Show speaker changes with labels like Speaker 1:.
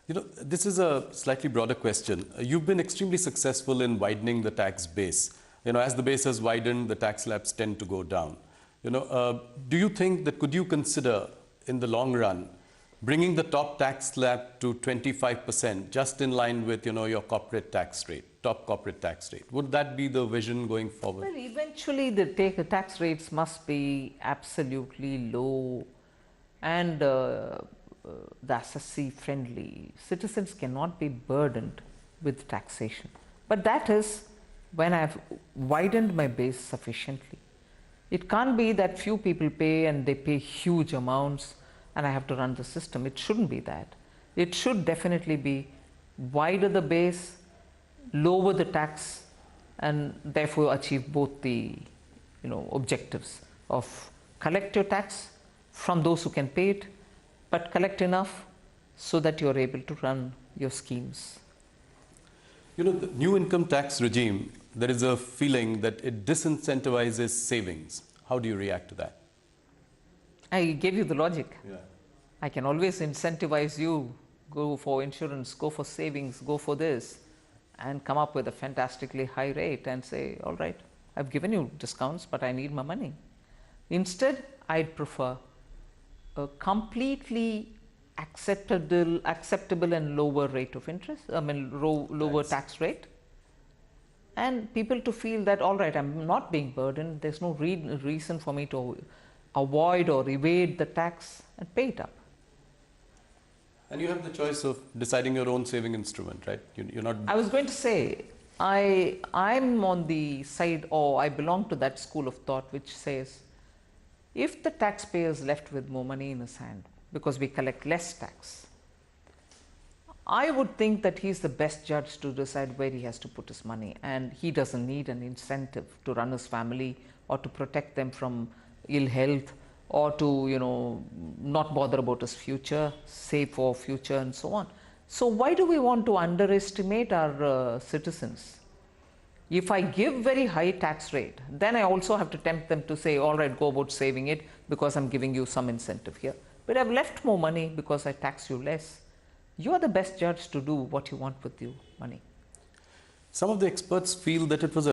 Speaker 1: This is a slightly broader question. You've been extremely successful in widening the tax base. As the base has widened, the tax slabs tend to go down. Do you think that could you consider in the long run bringing the top tax slab to 25%, just in line with your corporate tax rate, top corporate tax rate? Would that be the vision going forward?
Speaker 2: Well, eventually the tax rates must be absolutely low and the assessee friendly. Citizens cannot be burdened with taxation. But that is when I have widened my base sufficiently. It can't be that few people pay and they pay huge amounts and I have to run the system. It shouldn't be that. It should definitely be wider the base, lower the tax, and therefore achieve both the objectives of collect your tax from those who can pay it, but collect enough so that you are able to run your schemes.
Speaker 1: The new income tax regime, there is a feeling that it disincentivizes savings. How do you react to that?
Speaker 2: I gave you the logic.
Speaker 1: Yeah.
Speaker 2: I can always incentivize you, go for insurance, go for savings, go for this, and come up with a fantastically high rate and say, all right, I've given you discounts, but I need my money. Instead, I'd prefer a completely acceptable and lower rate of interest, lower tax rate, and people to feel that, all right, I'm not being burdened, there's no reason for me to avoid or evade the tax and pay it up.
Speaker 1: And you have the choice of deciding your own saving instrument, right? You're not...
Speaker 2: I was going to say, I'm on the side, or I belong to that school of thought which says, if the taxpayer is left with more money in his hand because we collect less tax, I would think that he's the best judge to decide where he has to put his money, and he doesn't need an incentive to run his family or to protect them from ill health or to not bother about his future, save for future and so on. So why do we want to underestimate our citizens? If I give very high tax rate, then I also have to tempt them to say, all right, go about saving it because I'm giving you some incentive here. But I've left more money because I tax you less. You are the best judge to do what you want with your money.
Speaker 1: Some of the experts feel that it was a